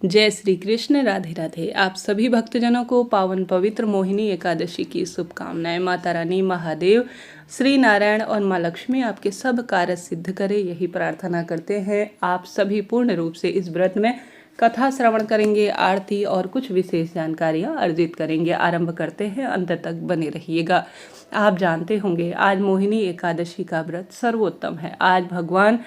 जय श्री कृष्ण, राधे राधे। आप सभी भक्तजनों को पावन पवित्र मोहिनी एकादशी की शुभकामनाएं। माता रानी, महादेव, श्री नारायण और माँ लक्ष्मी आपके सब कार्य सिद्ध करें, यही प्रार्थना करते हैं। आप सभी पूर्ण रूप से इस व्रत में कथा श्रवण करेंगे, आरती और कुछ विशेष जानकारियाँ अर्जित करेंगे। आरंभ करते हैं, अंत तक बने रहिएगा। आप जानते होंगे आज मोहिनी एकादशी का व्रत सर्वोत्तम है। आज भगवान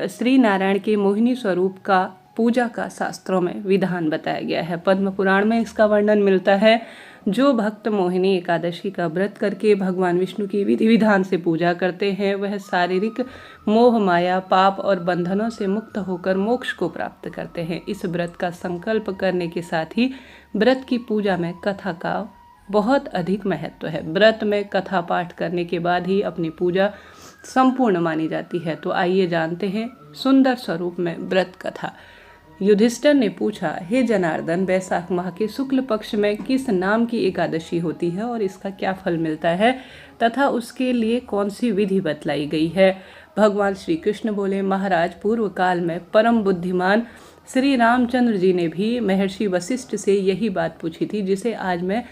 श्री नारायण के मोहिनी स्वरूप का पूजा का शास्त्रों में विधान बताया गया है। पद्म पुराण में इसका वर्णन मिलता है। जो भक्त मोहिनी एकादशी का व्रत करके भगवान विष्णु की विधि विधान से पूजा करते हैं, वह शारीरिक मोह, माया, पाप और बंधनों से मुक्त होकर मोक्ष को प्राप्त करते हैं। इस व्रत का संकल्प करने के साथ ही व्रत की पूजा में कथा का बहुत अधिक महत्व है। व्रत में कथा पाठ करने के बाद ही अपनी पूजा संपूर्ण मानी जाती है। तो आइए जानते हैं सुंदर स्वरूप में व्रत कथा। युधिष्ठिर ने पूछा, हे जनार्दन, वैशाख माह के शुक्ल पक्ष में किस नाम की एकादशी होती है और इसका क्या फल मिलता है तथा उसके लिए कौन सी विधि बतलाई गई है? भगवान श्री कृष्ण बोले, महाराज, पूर्व काल में परम बुद्धिमान श्री रामचंद्र जी ने भी महर्षि वशिष्ठ से यही बात पूछी थी, जिसे आज मैं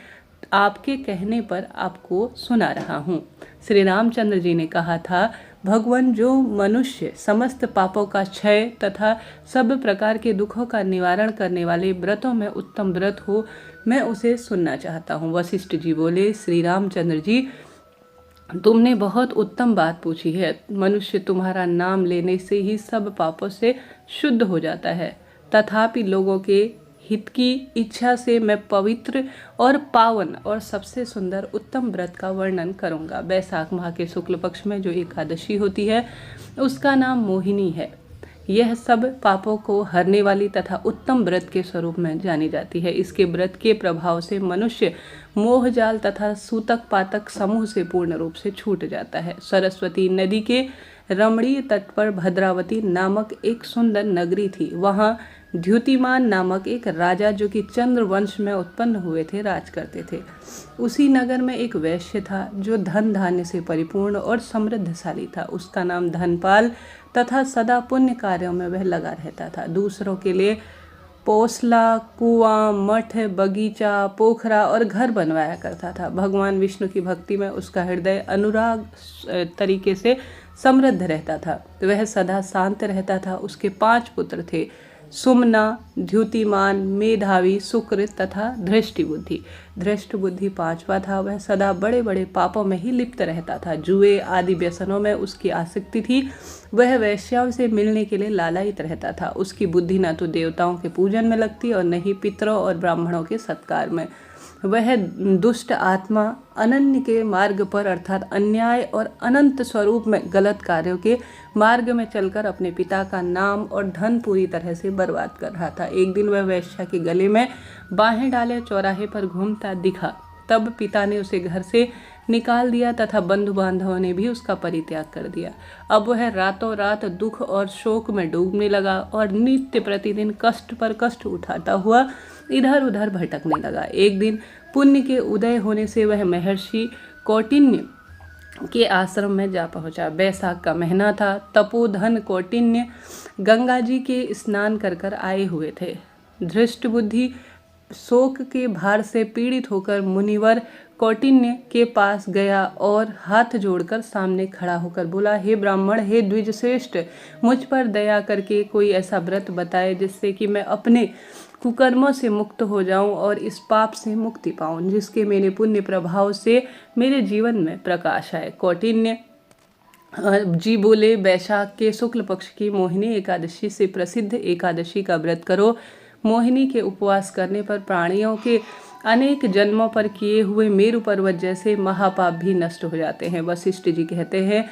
आपके कहने पर आपको सुना रहा हूँ। श्री रामचंद्र जी ने कहा था, भगवान, जो मनुष्य समस्त पापों का क्षय तथा सब प्रकार के दुखों का निवारण करने वाले व्रतों में उत्तम व्रत हो, मैं उसे सुनना चाहता हूँ। वशिष्ठ जी बोले, श्री रामचंद्र जी, तुमने बहुत उत्तम बात पूछी है। मनुष्य तुम्हारा नाम लेने से ही सब पापों से शुद्ध हो जाता है, तथापि लोगों के हित की इच्छा से मैं पवित्र और पावन और सबसे सुंदर उत्तम व्रत का वर्णन करूंगा। वैशाख माह के शुक्ल पक्ष में जो एकादशी होती है उसका नाम मोहिनी है। यह सब पापों को हरने वाली तथा उत्तम व्रत के स्वरूप में जानी जाती है। इसके व्रत के प्रभाव से मनुष्य मोहजाल तथा सूतक पातक समूह से पूर्ण रूप से छूट जाता है। सरस्वती नदी के रमणीय तट पर भद्रावती नामक एक सुंदर नगरी थी। वहाँ द्युतिमान नामक एक राजा, जो कि चंद्र वंश में उत्पन्न हुए थे, राज करते थे। उसी नगर में एक वैश्य था जो धन धान्य से परिपूर्ण और समृद्धशाली था। उसका नाम धनपाल तथा सदा पुण्य कार्यों में वह लगा रहता था। दूसरों के लिए पोसला, कुआं, मठ, बगीचा, पोखरा और घर बनवाया करता था। भगवान विष्णु की भक्ति में उसका हृदय अनुराग तरीके से समृद्ध रहता था। वह सदा शांत रहता था। उसके 5 पुत्र थे, सुमना, द्युतिमान, मेधावी, सुकृत तथा धृष्टि बुद्धि 5वां था। वह सदा बड़े बड़े पापों में ही लिप्त रहता था। जुए आदि व्यसनों में उसकी आसक्ति थी। वह वैश्याओं से मिलने के लिए लालायित रहता था। उसकी बुद्धि न तो देवताओं के पूजन में लगती और न ही पितरों और ब्राह्मणों के सत्कार में। वह दुष्ट आत्मा अनन्य के मार्ग पर अर्थात अन्याय और अनंत स्वरूप में गलत कार्यों के मार्ग में चलकर अपने पिता का नाम और धन पूरी तरह से बर्बाद कर रहा था। एक दिन वह वैश्या के गले में बाहें डाले चौराहे पर घूमता दिखा। तब पिता ने उसे घर से निकाल दिया तथा बंधु बांधवों ने भी उसका परित्याग कर दिया। अब वह रातों रात दुख और शोक में डूबने लगा और नित्य प्रतिदिन कष्ट पर कष्ट उठाता हुआ इधर उधर भटकने लगा। एक दिन पुण्य के उदय होने से वह महर्षि कौटिन्य के आश्रम में जा पहुंचा। वैशाख का महीना था। तपोधन कौटिन्य गंगा जी के स्नान कर कर आए हुए थे। धृष्ट बुद्धि शोक के भार से पीड़ित होकर मुनिवर कौटिन्य के पास गया और हाथ जोड़कर सामने खड़ा होकर बोला, हे ब्राह्मण, हे द्विज श्रेष्ठ, मुझ पर दया करके कोई ऐसा व्रत बताए जिससे कि मैं अपने कुकर्मों से मुक्त हो जाऊं और इस पाप से मुक्ति पाऊं, जिसके मेरे पुण्य प्रभाव से मेरे जीवन में प्रकाश आए। कौटिन्य जी बोले, वैशाख के शुक्ल पक्ष की मोहिनी एकादशी से प्रसिद्ध एकादशी का व्रत करो। मोहिनी के उपवास करने पर प्राणियों के अनेक जन्मों पर किए हुए मेरु पर्वत जैसे महापाप भी नष्ट हो जाते हैं। वशिष्ठ जी कहते हैं, हे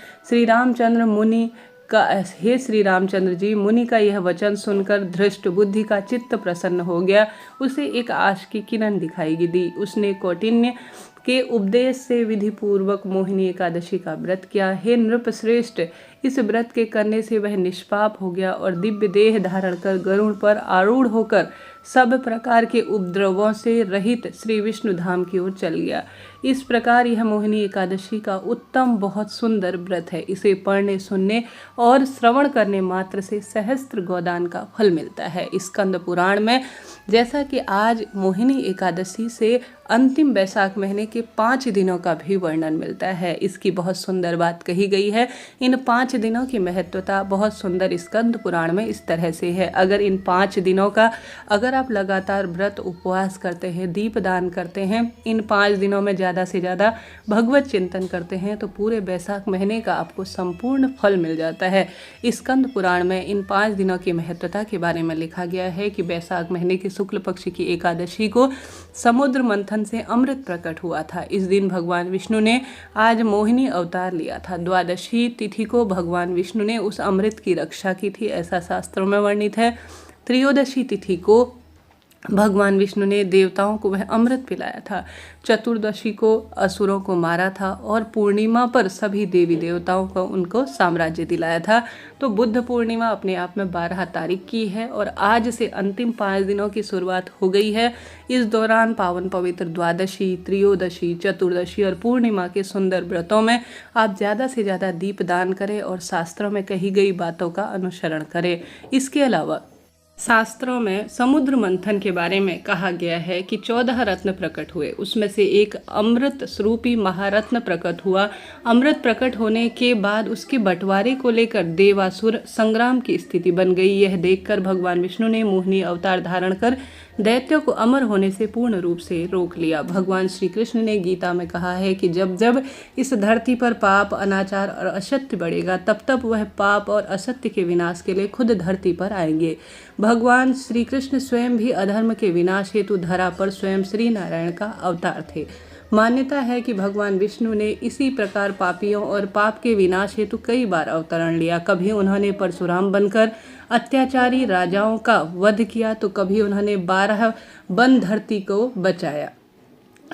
श्री रामचंद्र जी, मुनि का यह वचन सुनकर धृष्ट बुद्धि का चित्त प्रसन्न हो गया। उसे एक आश की किरण दिखाई दी। उसने कौटिन्य के उपदेश से विधि पूर्वक मोहिनी एकादशी का व्रत किया। हे नृपश्रेष्ठ, इस व्रत के करने से वह निष्पाप हो गया और दिव्य देह धारण कर गरुड़ पर आरूढ़ होकर सब प्रकार के उपद्रवों से रहित श्री विष्णु धाम की ओर चल गया। इस प्रकार यह मोहिनी एकादशी का उत्तम बहुत सुंदर व्रत है। इसे पढ़ने, सुनने और श्रवण करने मात्र से सहस्त्र गोदान का फल मिलता है। स्कंद पुराण में जैसा कि आज मोहिनी एकादशी से अंतिम वैशाख महीने के 5 दिनों का भी वर्णन मिलता है। इसकी बहुत सुंदर बात कही गई है। इन 5 दिनों की महत्वता बहुत सुंदर स्कंद पुराण में इस तरह से है। अगर इन 5 दिनों का अगर आप लगातार व्रत उपवास करते हैं, दीप दान करते हैं, इन 5 दिनों में ज़्यादा से ज़्यादा भगवत चिंतन करते हैं तो पूरे वैशाख महीने का आपको संपूर्ण फल मिल जाता है। स्कंद पुराण में इन 5 दिनों की महत्वता के बारे में लिखा गया है कि वैशाख महीने की शुक्ल पक्ष की एकादशी को समुद्र मंथन से अमृत प्रकट हुआ था। इस दिन भगवान विष्णु ने आज मोहिनी अवतार लिया था। द्वादशी तिथि को भगवान विष्णु ने उस अमृत की रक्षा की थी, ऐसा शास्त्रों में वर्णित है। त्रयोदशी तिथि को भगवान विष्णु ने देवताओं को वह अमृत पिलाया था। चतुर्दशी को असुरों को मारा था और पूर्णिमा पर सभी देवी देवताओं को उनको साम्राज्य दिलाया था। तो बुद्ध पूर्णिमा अपने आप में 12 तारीख की है और आज से अंतिम 5 दिनों की शुरुआत हो गई है। इस दौरान पावन पवित्र द्वादशी, त्रयोदशी, चतुर्दशी और पूर्णिमा के सुंदर व्रतों में आप ज़्यादा से ज़्यादा दीप दान करें और शास्त्रों में कही गई बातों का अनुसरण करें। इसके अलावा शास्त्रों में समुद्र मंथन के बारे में कहा गया है कि 14 रत्न प्रकट हुए, उसमें से एक अमृत स्वरूपी महारत्न प्रकट हुआ। अमृत प्रकट होने के बाद उसके बंटवारे को लेकर देवासुर संग्राम की स्थिति बन गई। यह देखकर भगवान विष्णु ने मोहिनी अवतार धारण कर दैत्यों को अमर होने से पूर्ण रूप से रोक लिया। भगवान श्री कृष्ण ने गीता में कहा है कि जब जब इस धरती पर पाप, अनाचार और असत्य बढ़ेगा तब तब वह पाप और असत्य के विनाश के लिए खुद धरती पर आएंगे। भगवान श्री कृष्ण स्वयं भी अधर्म के विनाश हेतु धरा पर स्वयं श्री नारायण का अवतार थे। मान्यता है कि भगवान विष्णु ने इसी प्रकार पापियों और पाप के विनाश हेतु कई बार अवतरण लिया। कभी उन्होंने परशुराम बनकर अत्याचारी राजाओं का वध किया तो कभी उन्होंने 12 वन धरती को बचाया।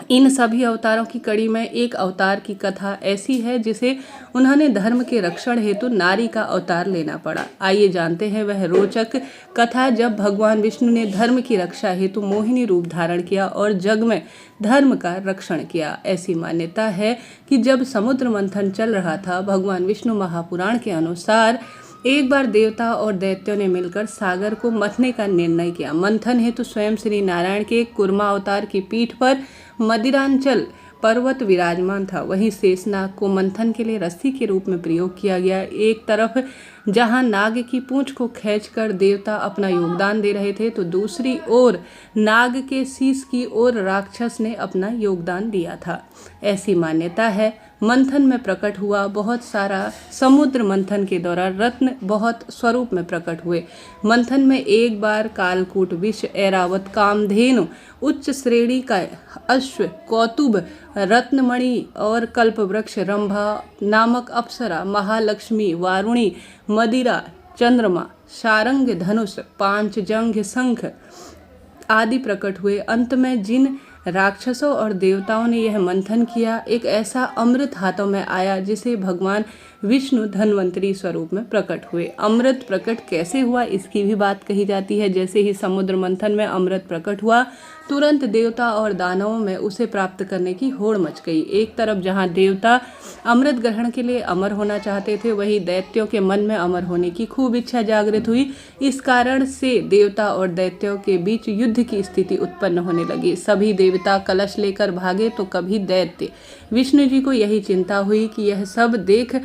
इन सभी अवतारों की कड़ी में एक अवतार की कथा ऐसी है जिसे उन्होंने धर्म के रक्षण हेतु नारी का अवतार लेना पड़ा। आइए जानते हैं वह रोचक कथा जब भगवान विष्णु ने धर्म की रक्षा हेतु मोहिनी रूप धारण किया और जग में धर्म का रक्षण किया। ऐसी मान्यता है कि जब समुद्र मंथन चल रहा था, भगवान विष्णु महापुराण के अनुसार एक बार देवता और दैत्यों ने मिलकर सागर को मथने का निर्णय किया। मंथन हेतु स्वयं श्री नारायण के कुर्मा अवतार की पीठ पर मदिरांचल पर्वत विराजमान था। वहीं शेषनाग को मंथन के लिए रस्सी के रूप में प्रयोग किया गया। एक तरफ जहां नाग की पूंछ को खींचकर देवता अपना योगदान दे रहे थे तो दूसरी ओर नाग के शीश की ओर राक्षस ने अपना योगदान दिया था। ऐसी मान्यता है। मंथन में प्रकट हुआ बहुत सारा समुद्र मंथन के दौरान रत्न बहुत स्वरूप में प्रकट हुए। मंथन में एक बार कालकूट, विष, ऐरावत, कामधेनु, उच्च श्रेणी का अश्व, कौतुभ, रत्नमणि और कल्पवृक्ष, रंभा नामक अप्सरा, महालक्ष्मी, वारुणी, मदिरा, चंद्रमा, सारंग, धनुष, पांचजंघ, शंख आदि प्रकट हुए। अंत में जिन राक्षसों और देवताओं ने यह मंथन किया, एक ऐसा अमृत हाथों में आया जिसे भगवान विष्णु धन्वंतरी स्वरूप में प्रकट हुए। अमृत प्रकट कैसे हुआ इसकी भी बात कही जाती है। जैसे ही समुद्र मंथन में अमृत प्रकट हुआ, तुरंत देवता और दानवों में उसे प्राप्त करने की होड़ मच गई। एक तरफ जहां देवता अमृत ग्रहण के लिए अमर होना चाहते थे, वहीं दैत्यों के मन में अमर होने की खूब इच्छा जागृत हुई। इस कारण से देवता और दैत्यों के बीच युद्ध की स्थिति उत्पन्न होने लगी। सभी देवता कलश लेकर भागे तो कभी दैत्य। विष्णु जी को यही चिंता हुई कि यह सब देख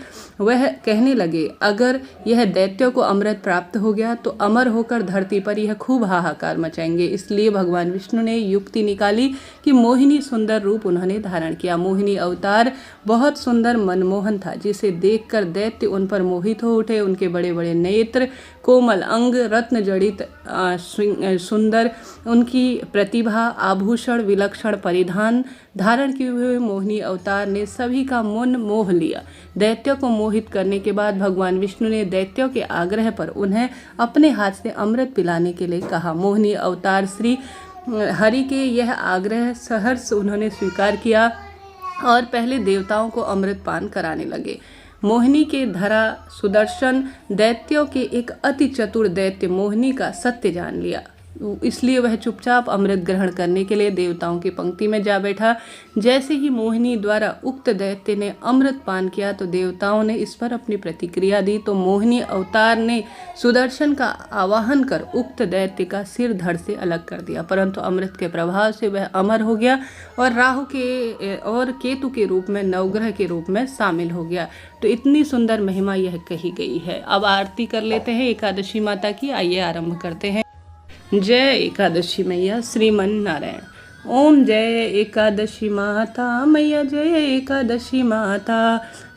वह कहने लगे, अगर यह दैत्यों को अमृत प्राप्त हो गया तो अमर होकर धरती पर यह खूब हाहाकार मचाएंगे। इसलिए भगवान विष्णु ने युक्ति निकाली कि मोहिनी सुंदर रूप उन्होंने धारण किया। मोहिनी अवतार बहुत सुंदर मनमोहन था, जिसे देखकर दैत्य उन पर मोहित हो उठे। उनके बड़े बड़े नेत्र, कोमल अंग, रत्न जड़ित सुंदर उनकी प्रतिभा, आभूषण, विलक्षण परिधान धारण किए हुए मोहिनी अवतार ने सभी का मन मोह लिया। दैत्यों को मोहित करने के बाद भगवान विष्णु ने दैत्यों के आग्रह पर उन्हें अपने हाथ से अमृत पिलाने के लिए कहा। मोहिनी अवतार श्री हरि के यह आग्रह सहर्ष उन्होंने स्वीकार किया और पहले देवताओं को अमृत पान कराने लगे। मोहिनी के धरा सुदर्शन दैत्यों के एक अति चतुर दैत्य मोहिनी का सत्य जान लिया, इसलिए वह चुपचाप अमृत ग्रहण करने के लिए देवताओं की पंक्ति में जा बैठा। जैसे ही मोहिनी द्वारा उक्त दैत्य ने अमृत पान किया तो देवताओं ने इस पर अपनी प्रतिक्रिया दी। तो मोहिनी अवतार ने सुदर्शन का आवाहन कर उक्त दैत्य का सिर धड़ से अलग कर दिया, परंतु अमृत के प्रभाव से वह अमर हो गया और राहु के और केतु के रूप में नवग्रह के रूप में शामिल हो गया। तो इतनी सुंदर महिमा यह कही गई है। अब आरती कर लेते हैं एकादशी माता की। आइए आरंभ करते हैं। जय एकादशी मैया श्रीमन नारायण। ओम जय एकादशी माता मैया, जय एकादशी माता।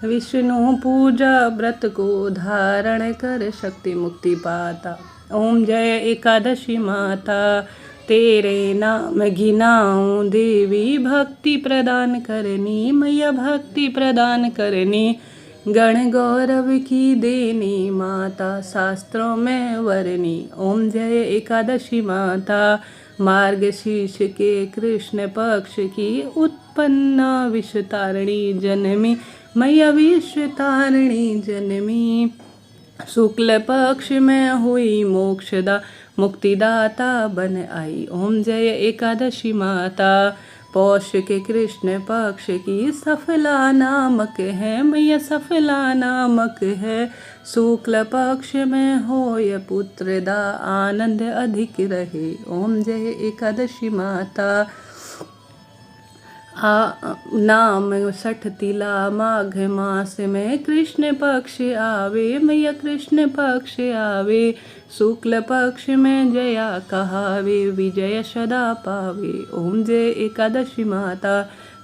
विष्णु पूजा व्रत को धारण कर शक्ति मुक्ति पाता। ओम जय एकादशी माता, तेरे नाम घिनाऊं देवी, भक्ति प्रदान करनी मैया, भक्ति प्रदान करनी। गण गौरव की देनी माता, शास्त्रों में वर्णी। ओम जय एकादशी माता, मार्गशीर्ष के कृष्ण पक्ष की उत्पन्ना विश्वतारिणी जनमी मैया, विश्वतारिणी जनमी। शुक्ल पक्ष में हुई मोक्षदा, मुक्तिदाता बन आई। ओम जय एकादशी माता, पौष के कृष्ण पक्ष की सफला नामक है मैया, सफला नामक है। शुक्ल पक्ष में होय पुत्रदा, आनंद अधिक रहे। ओम जय एकादशी माता, नाम 60 तिला माघ मास में कृष्ण पक्ष आवे मैया, कृष्ण पक्ष आवे। शुक्ल पक्ष में जया कहावे, विजय सदा पावे। ओम जय एकादशी माता,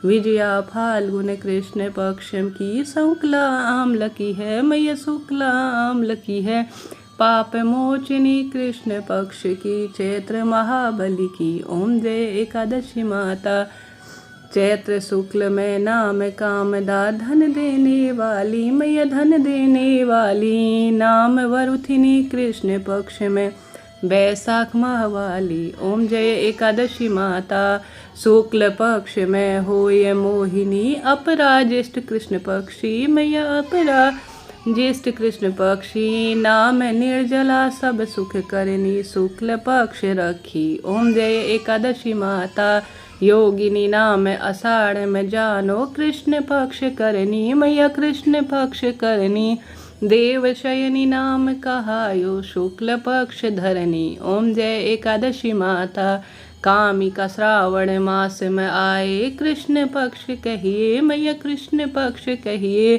विजया फाल्गुन कृष्ण पक्ष की शुक्ला आम्ल की है मैया, शुक्ला आम्ल की है। पाप मोचनी कृष्ण पक्ष की, चैत्र महाबली की। ओम जय एकादशी माता, चैत्र शुक्ल में नाम कामदा, धन देने वाली मैया, धन देने वाली। नाम वरुथिनी कृष्ण पक्ष में, बैसाख माह वाली। ओम जय एकादशी माता, शुक्ल पक्ष में होय मोहिनी, अपरा ज्येष्ठ कृष्ण पक्षी मैया, अपरा ज्येष्ठ कृष्ण पक्षी। नाम निर्जला सब सुख करनी, शुक्ल पक्ष रखी। ओम जय एकादशी माता, योगिनी नाम आषाढ़ में जानो, कृष्ण पक्ष करनी मैया, कृष्ण पक्ष करनी। देव शयनी नाम कहायो, शुक्ल पक्ष धरनी। ओम जय एकादशी माता, कामिका श्रावण मास में आए, कृष्ण पक्ष कहिए मैया, कृष्ण पक्ष कहिए।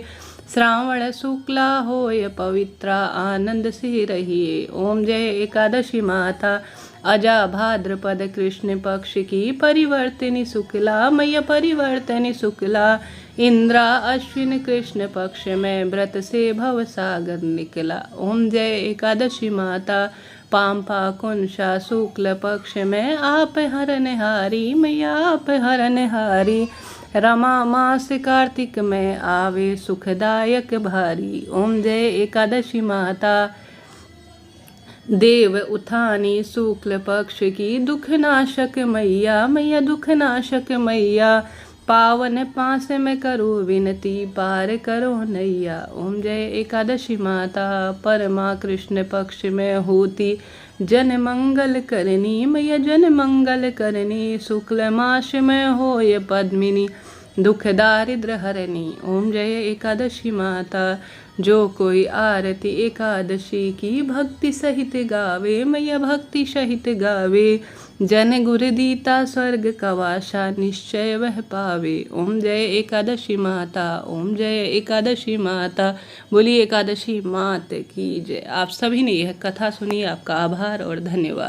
श्रावण शुक्ला होय पवित्रा, आनंद से रहिए। ओम जय एकादशी माता, अजा भाद्रपद कृष्ण पक्ष की परिवर्तनी शुक्ला मैया, परिवर्तनी शुक्ला। इंद्रा अश्विन कृष्ण पक्ष में, व्रत से भव सागर निकला। ओम जय एकादशी माता, पाम्पा कुंशा शुक्ल पक्ष में, आप हरनहारी मैया, आप हरनहारी। रमा मास कार्तिक में आवे, सुखदायक भारी। ओम जय एकादशी माता, देव उठानी शुक्ल पक्ष की, दुखनाशक मैया, मैया दुखनाशक मैया। पावन पास में करो विनती, पार करो नैया। ओम जय एकादशी माता, परमा कृष्ण पक्ष में होती, जन मंगल करनी मैया, जन मंगल करनी। शुक्ल मास में होय पद्मिनी, दुख दारिद्र हरनी। ओम जय एकादशी माता, जो कोई आरती एकादशी की, भक्ति सहित गावे मैया, भक्ति सहित गावे। जन गुर दीता स्वर्ग का वासा, निश्चय वह पावे। ओम जय एकादशी माता, ओम जय एकादशी माता। बोली एकादशी मात की जय। आप सभी ने यह कथा सुनी, आपका आभार और धन्यवाद।